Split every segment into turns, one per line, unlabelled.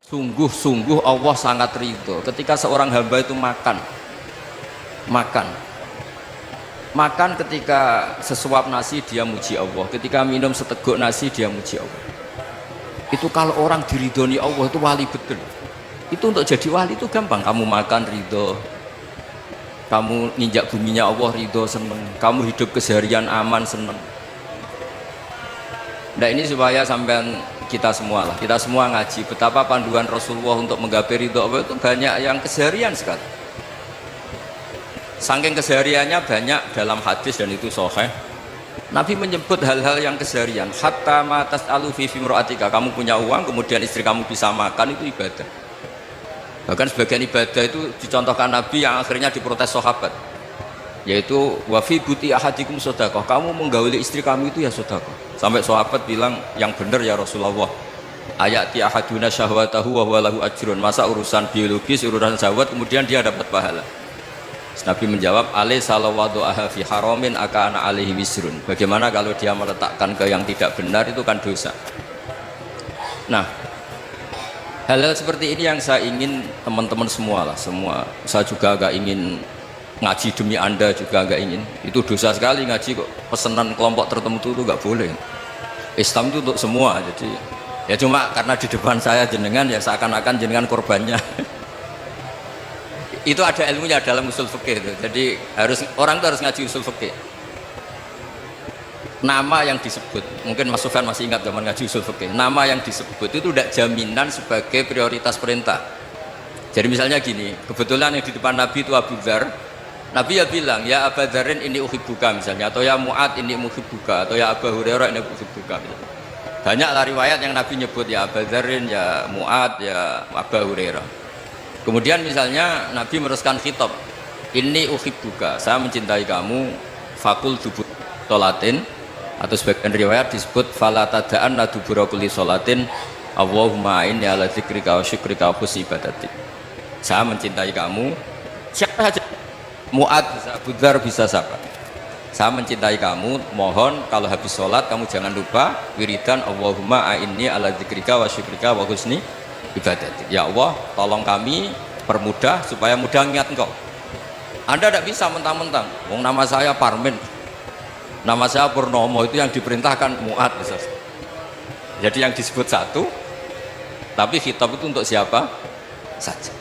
Sungguh-sungguh Allah sangat ridho ketika seorang hamba itu makan makan ketika sesuap nasi dia muji Allah, ketika minum seteguk nasi dia muji Allah. Itu kalau orang diridhoni Allah itu wali betul. Itu untuk jadi wali itu gampang, kamu makan ridho, kamu nginjak buminya Allah ridho seneng, kamu hidup keseharian aman seneng. Nah ini supaya sampean kita semua ngaji betapa panduan Rasulullah untuk menggapai ridho Allah itu banyak yang keseharian sekali. Saking kesehariannya banyak dalam hadis dan itu sahih. Nabi menyebut hal-hal yang keseharian. Hatta ma tas'alu fi fimra'atika, kamu punya uang kemudian istri kamu bisa makan, itu ibadah. Bahkan sebagian ibadah itu dicontohkan Nabi yang akhirnya diprotes sahabat, yaitu wa fi buti ahadikum sedekah, kamu menggauli istri kamu itu ya sedekah. Sampai sahabat bilang, yang benar ya Rasulullah, ayati ahaduna syahwatahu wa huwa lahu ajrun, masa urusan biologis, urusan syahwat kemudian dia dapat pahala. Nabi menjawab, alai salawadu'aha fi haramin akana alaihi wisrun, bagaimana kalau dia meletakkan ke yang tidak benar, itu kan dosa. Nah, hal-hal seperti ini yang saya ingin teman-teman semua, saya juga agak ingin ngaji demi Anda, juga agak ingin. Itu dosa sekali ngaji kok pesanan kelompok tertentu itu nggak boleh. Islam itu untuk semua, jadi ya cuma karena di depan saya jenengan ya seakan-akan jenengan korbannya. Itu ada ilmunya dalam usul fikih itu. Jadi orang itu harus ngaji usul fikih. Nama yang disebut, mungkin Mas Sufyan masih ingat zaman ngaji usul fikih, nama yang disebut itu tidak jaminan sebagai prioritas perintah. Jadi misalnya gini, kebetulan yang di depan Nabi itu Abu Dzar, Nabi ya bilang, ya Abu Dzarin ini uhibbuka misalnya, atau ya Mu'ad ini uhibbuka, atau ya Abu Hurairah ini uhibbuka. Banyaklah riwayat yang Nabi nyebut ya Abu Dzarin, ya Mu'ad, ya Abu Hurairah. Kemudian misalnya Nabi meneruskan khitab, ini uhibbuka, saya mencintai kamu, fakul dubur sholatin, atau sebagian riwayat disebut fala tada'anna dubura kulli sholatin Allahumma inni ala dzikrika wa syukrika wa husni ibadatik. Saya mencintai kamu, siapa saja, Mu'ad bisa, Abu Dzar bisa, siapa, saya mencintai kamu, mohon kalau habis sholat kamu jangan lupa wiridan Allahumma inni ala dzikrika wa syukrika wa husni ibadatik. Ya Allah, tolong kami permudah supaya mudah ingat engkau. Anda tidak bisa mentang-mentang, wong nama saya Parmin, nama saya Purnomo, itu yang diperintahkan Mu'ad misalnya. Jadi yang disebut satu, tapi khitab itu untuk siapa saja.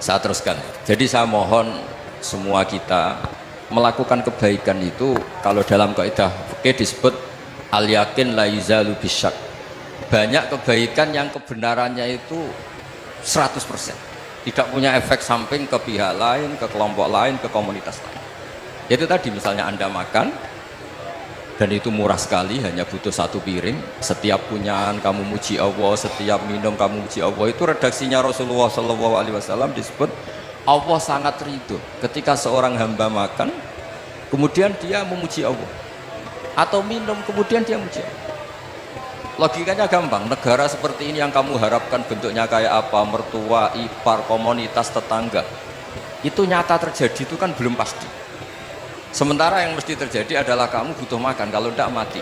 Saya teruskan. Jadi saya mohon semua kita melakukan kebaikan itu, kalau dalam kaidah fikih disebut al yakin la yuzalu bisyak. Banyak kebaikan yang kebenarannya itu 100%, tidak punya efek samping ke pihak lain, ke kelompok lain, ke komunitas lain. Itu tadi misalnya Anda makan dan itu murah sekali, hanya butuh satu piring, setiap punyaan kamu muji Allah, setiap minum kamu muji Allah. Itu redaksinya Rasulullah SAW disebut Allah sangat ridho ketika seorang hamba makan kemudian dia memuji Allah, atau minum kemudian dia muji Allah. Logikanya gampang, negara seperti ini yang kamu harapkan bentuknya kayak apa, mertua, ipar, komunitas, tetangga, itu nyata terjadi itu kan belum pasti. Sementara yang mesti terjadi adalah kamu butuh makan, kalau tidak mati,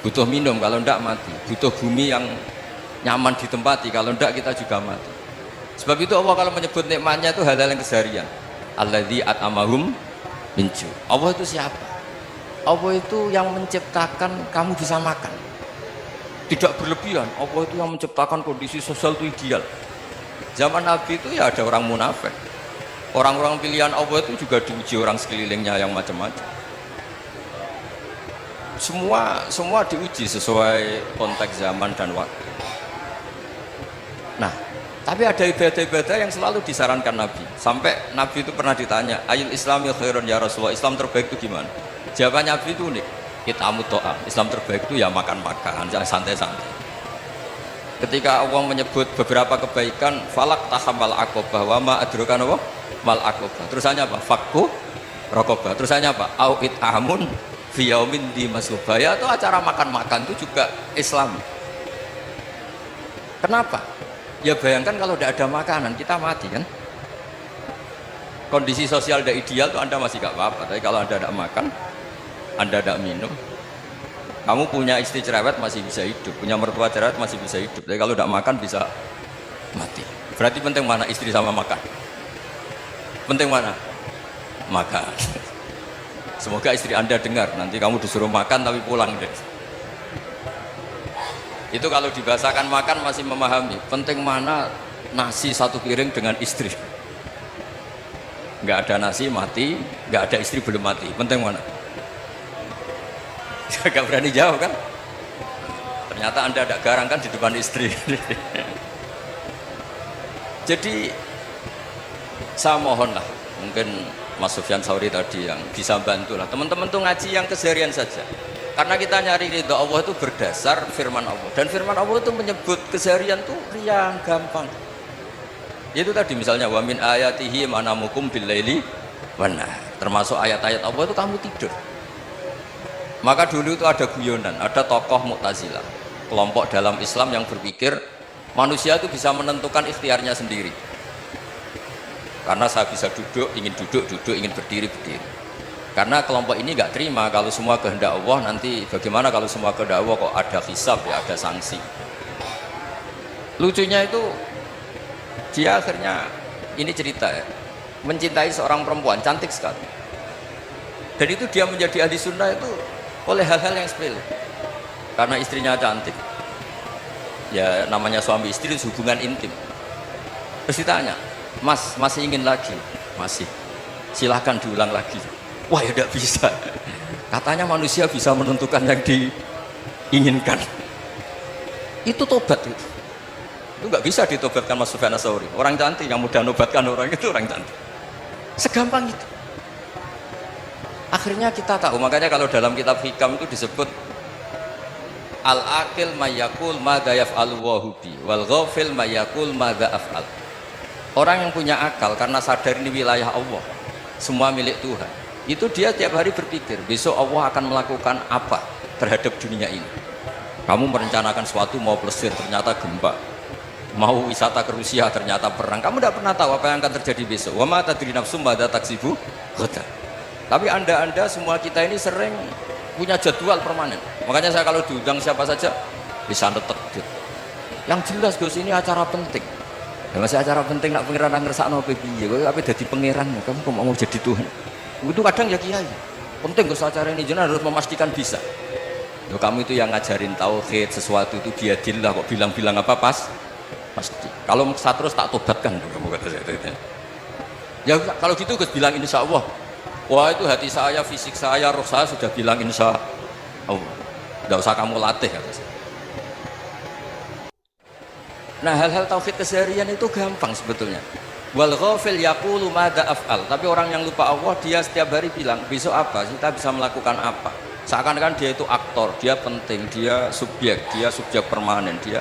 butuh minum, kalau tidak mati, butuh bumi yang nyaman ditempati, kalau tidak kita juga mati. Sebab itu Allah kalau menyebut nikmatnya itu hal-hal yang keseharian. Alladzi at'amahum min ju'. Allah itu siapa? Allah itu yang menciptakan kamu bisa makan, tidak berlebihan. Allah itu yang menciptakan kondisi sosial itu ideal. Zaman Nabi itu ya ada orang munafik, orang-orang pilihan Allah itu juga diuji orang sekelilingnya yang macam-macam. Semua diuji sesuai konteks zaman dan waktu. Nah, tapi ada ibadah-ibadah yang selalu disarankan Nabi. Sampai Nabi itu pernah ditanya, ayil islami khairun ya Rasulullah, Islam terbaik itu gimana? Jawaban Nabi itu unik, kitamu to'am, Islam terbaik itu ya makan-makan, jangan santai-santai. Ketika Allah menyebut beberapa kebaikan, falak tahamal aqobah wa ma adrokan apa? Mal aqobah. Terusannya apa? Fakku rokobah. Terusannya apa? Au'id amun fiyaumin di masubaya. Itu acara makan-makan itu juga Islam. Kenapa? Ya bayangkan kalau tidak ada makanan kita mati kan. Kondisi sosial tidak ideal itu Anda masih gak apa-apa, tapi kalau Anda tidak makan, Anda tidak minum, Kamu punya istri cerewet masih bisa hidup, punya mertua cerewet masih bisa hidup. Tapi kalau tidak makan bisa mati. Berarti penting mana istri sama makan? Penting mana? Makan. Semoga istri Anda dengar. Nanti kamu disuruh makan tapi pulang deh. Itu kalau dibahasakan makan masih memahami. Penting mana nasi satu piring dengan istri? Nggak ada nasi mati, nggak ada istri belum mati. Penting mana? Gak berani jawab kan? Ternyata Anda ada garang kan di depan istri. Jadi saya mohonlah, mungkin Mas Sufyan Sauri tadi yang bisa bantulah teman-teman tuh ngaji yang keseharian saja. Karena kita nyari ridho Allah itu berdasar firman Allah, dan firman Allah itu menyebut keseharian tuh yang gampang. Itu tadi misalnya wa min ayatihi manamukum billaili wan nahar. Termasuk ayat-ayat Allah itu kamu tidur. Maka dulu itu ada guyonan, ada tokoh Mu'tazilah, kelompok dalam Islam yang berpikir manusia itu bisa menentukan ikhtiarnya sendiri. Karena saya bisa duduk, ingin duduk, ingin berdiri, berdiri. Karena kelompok ini nggak terima kalau semua kehendak Allah, nanti bagaimana kalau semua kehendak Allah kok ada hisab ya, ada sanksi. Lucunya itu dia akhirnya, ini cerita ya, mencintai seorang perempuan cantik sekali. Dan itu dia menjadi ahli sunnah itu oleh hal-hal yang sepele. Karena istrinya cantik, ya namanya suami istri itu hubungan intim. Terus ditanya, Mas, masih ingin lagi? Masih. Silahkan diulang lagi. Wah ya tidak bisa. Katanya manusia bisa menentukan yang diinginkan. Itu tobat itu. Itu nggak bisa ditobatkan Mas Sufyan Ats-Tsauri. Orang cantik yang mudah nobatkan orang itu orang cantik. Segampang itu. Akhirnya kita tahu, makanya kalau dalam kitab Hikam itu disebut al-aqil mayyakul madza yaf'alu wa hubi wal ghafil mayyakul madza af'al. Orang yang punya akal karena sadar ini wilayah Allah, semua milik Tuhan, itu dia tiap hari berpikir besok Allah akan melakukan apa terhadap dunia ini. Kamu merencanakan sesuatu mau plesir ternyata gempa, mau wisata ke Rusia ternyata perang. Kamu tidak pernah tahu apa yang akan terjadi besok. Wa ma tadri nafsum madza taksibu ghadan. Tapi anda semua kita ini sering punya jadwal permanen. Makanya saya kalau diundang siapa saja bisa netek. Yang jelas Gus, ini acara penting. Ya masih acara penting, nak pangeran ngersakno apa piye? Kowe ape dadi pangeran, kamu kok mau jadi Tuhan. Itu kadang ya kiai. Penting Gus acara ini, jenengan harus memastikan bisa. Loh, kamu itu yang ngajarin tauhid, sesuatu itu biadillah kok bilang-bilang apa pas? Pasti. Kalau saya terus tak tobatkan kamu kata saya itu. Ya kalau gitu Gus bilang insya Allah. Wah itu hati saya, fisik saya, roh saya sudah bilang insya Allah. Tidak usah kamu latih kata saya. Nah hal-hal tauhid keseharian itu gampang sebetulnya. Wal ghafil yaqulu madza af'al. Tapi orang yang lupa Allah, dia setiap hari bilang besok apa, kita bisa melakukan apa. Seakan-akan dia itu aktor, dia penting, dia subjek permanen, dia.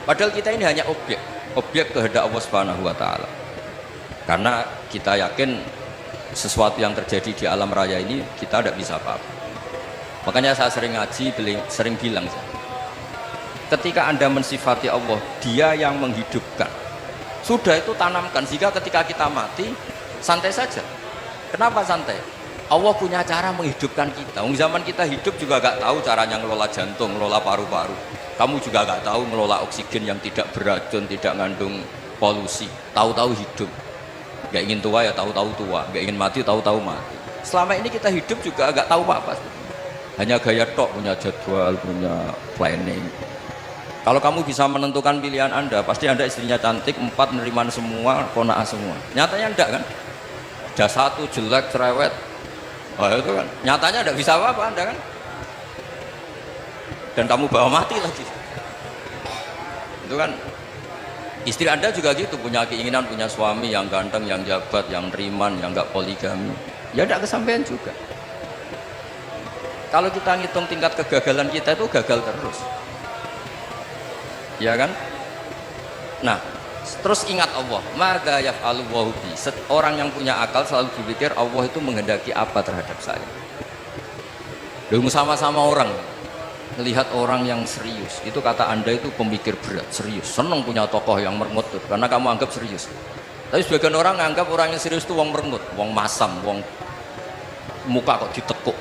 Padahal kita ini hanya objek kehendak Allah Subhanahu wa taala. Karena kita yakin sesuatu yang terjadi di alam raya ini kita tidak bisa apa-apa. Makanya saya sering ngaji, sering bilang ketika Anda mensifati Allah, dia yang menghidupkan, sudah itu tanamkan, sehingga ketika kita mati santai saja. Kenapa santai? Allah punya cara menghidupkan kita. Zaman kita hidup juga gak tahu caranya ngelola jantung, ngelola paru-paru. Kamu juga gak tahu ngelola oksigen yang tidak beracun, tidak mengandung polusi. Tahu-tahu hidup. Gak ingin tua ya tahu-tahu tua, gak ingin mati tahu-tahu mati. Selama ini kita hidup juga agak tahu apa-apa. Hanya gaya tok, punya jadwal, punya planning. Kalau kamu bisa menentukan pilihan Anda, pasti Anda istrinya cantik, 4 neriman semua, kona'ah semua. Nyatanya enggak kan? Ada 1 jelek, cerewet. Oh itu kan, nyatanya enggak bisa apa-apa Anda kan? Dan kamu bawa mati lagi. Itu kan. Istri Anda juga gitu, punya keinginan punya suami yang ganteng, yang jabat, yang neriman, yang enggak poligami. Ya enggak kesampaian juga. Kalau kita ngitung tingkat kegagalan kita itu gagal terus. Ya kan? Nah, terus ingat Allah. Madza yaf'alu wa bi. Orang yang punya akal selalu berpikir Allah itu menghendaki apa terhadap saya. Dulu sama-sama orang melihat orang yang serius, itu kata Anda itu pemikir berat, serius, senang punya tokoh yang merengut karena kamu anggap serius. Tapi sebagian orang anggap orang yang serius itu wong merengut, wong masam, wong muka kok ditekuk.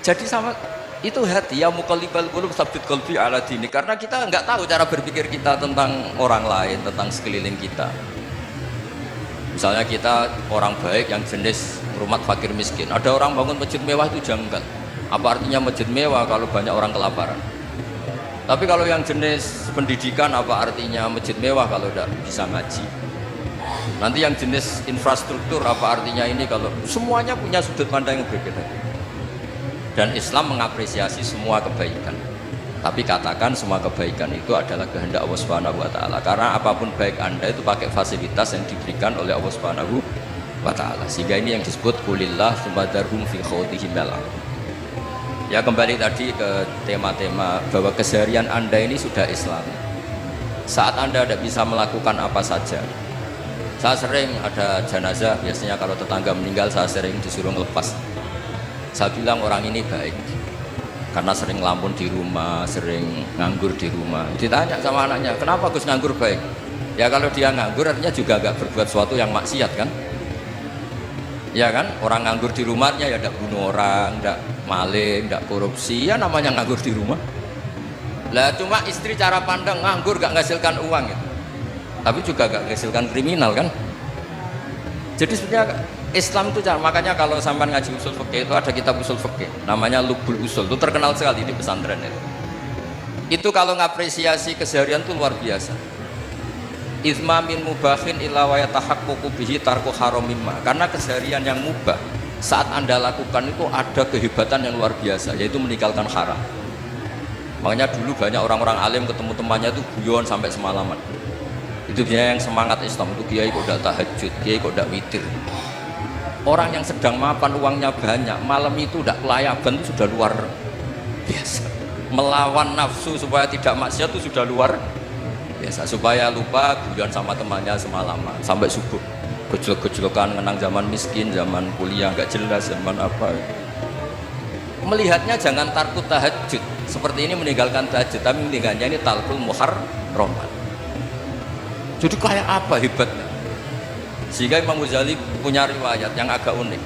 Jadi sama itu hati ya muqallibal qulub tsabbit qalbi ala dini, karena kita nggak tahu cara berpikir kita tentang orang lain, tentang sekeliling kita. Misalnya kita orang baik yang jenis rumah fakir miskin, ada orang bangun masjid mewah itu janggal. Apa artinya masjid mewah kalau banyak orang kelaparan? Tapi kalau yang jenis pendidikan, apa artinya masjid mewah kalau tidak bisa ngaji? Nanti yang jenis infrastruktur, apa artinya ini kalau semuanya punya sudut pandang yang berbeda. Dan Islam mengapresiasi semua kebaikan. Tapi katakan semua kebaikan itu adalah kehendak Allah Subhanahu wa taala. Karena apapun baik Anda itu pakai fasilitas yang diberikan oleh Allah Subhanahu wa taala. Sehingga ini yang disebut kulillah sumadarhum fi khawtihim yal'ab. Ya kembali tadi ke tema-tema bahwa keseharian Anda ini sudah Islam. Saat Anda tidak bisa melakukan apa saja. Saya sering ada jenazah, biasanya kalau tetangga meninggal saya sering disuruh ngelepas. Saya bilang orang ini baik karena sering ngelamun di rumah, sering nganggur di rumah. Ditanya sama anaknya, kenapa Gus nganggur baik? Ya kalau dia nganggur artinya juga gak berbuat sesuatu yang maksiat kan? Ya kan, orang nganggur di rumahnya ya tidak bunuh orang, tidak maling, tidak korupsi, ya namanya nganggur di rumah. Lah cuma istri cara pandang nganggur gak menghasilkan uang gitu. Tapi juga gak menghasilkan kriminal kan? Jadi sebenarnya Islam itu makanya kalau sampai ngaji usul fikih itu ada kitab usul fikih namanya Lubul Usul, itu terkenal sekali di pesantren itu kalau ngapresiasi keseharian itu luar biasa. Izma min mubahin illa wa yatahaqqaqu bihi tarku haramimma, karena keseharian yang mubah saat Anda lakukan itu ada kehebatan yang luar biasa, yaitu meninggalkan haram. Makanya dulu banyak orang-orang alim ketemu temannya itu guyon sampai semalaman. Itu biasanya yang semangat Islam itu kiai kok udah tahajud, kiai kok udah witir. Orang yang sedang mapan uangnya banyak, malam itu udah kelayaban itu sudah luar biasa. Melawan nafsu supaya tidak maksiat itu sudah luar biasa. Supaya lupa guyon sama temannya semalaman sampai subuh. Gejlok-gejlokan mengenang zaman miskin, zaman kuliah nggak jelas, zaman apa. Melihatnya jangan tarku tahajud. Seperti ini meninggalkan tahajud, tapi meninggalkannya ini talqul muharramat. Jadi kayak apa hebatnya? Sehingga Imam Ghazali punya riwayat yang agak unik.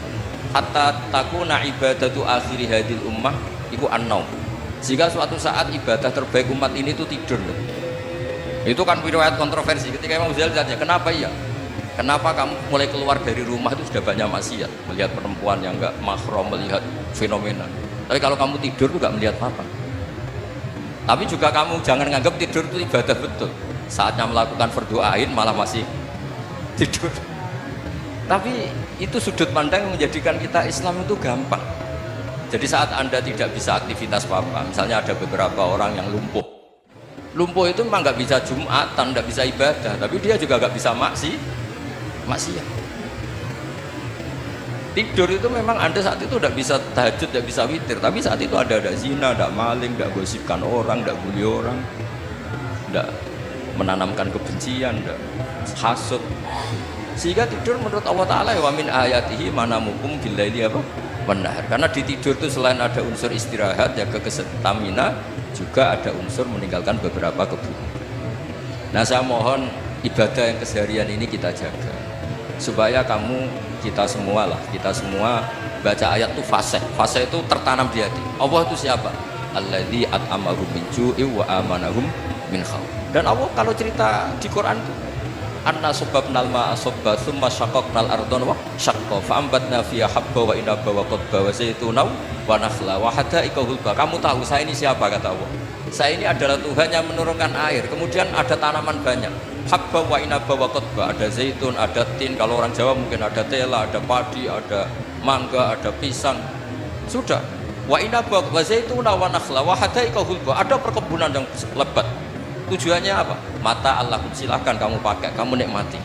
Hatta takuna ibadatu akhiri hadil ummah iku an-naum. Sehingga suatu saat ibadah terbaik umat ini itu tidur. Itu kan riwayat kontroversi. Ketika Imam Ghazali tanya, kenapa iya? Kenapa kamu mulai keluar dari rumah itu sudah banyak maksiat, melihat perempuan yang enggak mahram, melihat fenomena. Tapi kalau kamu tidur itu enggak melihat apa-apa. Tapi juga kamu jangan nganggap tidur itu ibadah betul. Saatnya melakukan fardhu ain malah masih tidur. Tapi itu sudut pandang yang menjadikan kita Islam itu gampang. Jadi saat Anda tidak bisa aktivitas apa-apa, misalnya ada beberapa orang yang lumpuh. Lumpuh itu memang nggak bisa Jumatan, nggak bisa ibadah, tapi dia juga nggak bisa maksiat. Tidur itu memang Anda saat itu tidak bisa tahajud, tidak bisa witir, tapi saat itu ada zina, ada maling, tidak gosipkan orang, tidak bully orang, tidak menanamkan kebencian, tidak hasud. Sehingga tidur menurut Allah Ta'ala wa min ayatihi manamukum billaili apa? Benar. Karena di tidur itu selain ada unsur istirahat, jaga stamina, juga ada unsur meninggalkan beberapa keburukan. Nah saya mohon ibadah yang keseharian ini kita jaga. Supaya kita semua baca ayat itu fasih. Fasih itu tertanam di hati. Allah itu siapa? Alladzi at'amahum min ju'i wa amanahum min khauf. Dan Allah kalau cerita di Quran itu anna sababnal ma'a sabba thumma syaqaqnal ardha wa syaqqa fa ambatna fiha habba wa inaba wa qadba wa zaituna wa nakhla wa hada'iqa hulba. Kamu tahu saya ini siapa, kata Allah? Saya ini adalah Tuhan yang menurunkan air, kemudian ada tanaman banyak, habba wa inaba wa qadba, ada zaitun, ada tin, kalau orang Jawa mungkin ada tela, ada padi, ada mangga, ada pisang. Sudah. Wa inaba wa zaituna wa nakhla wa hada'iqa hulba, ada perkebunan yang lebat. Tujuannya apa? Mata Allah, silahkan kamu pakai, kamu nikmati.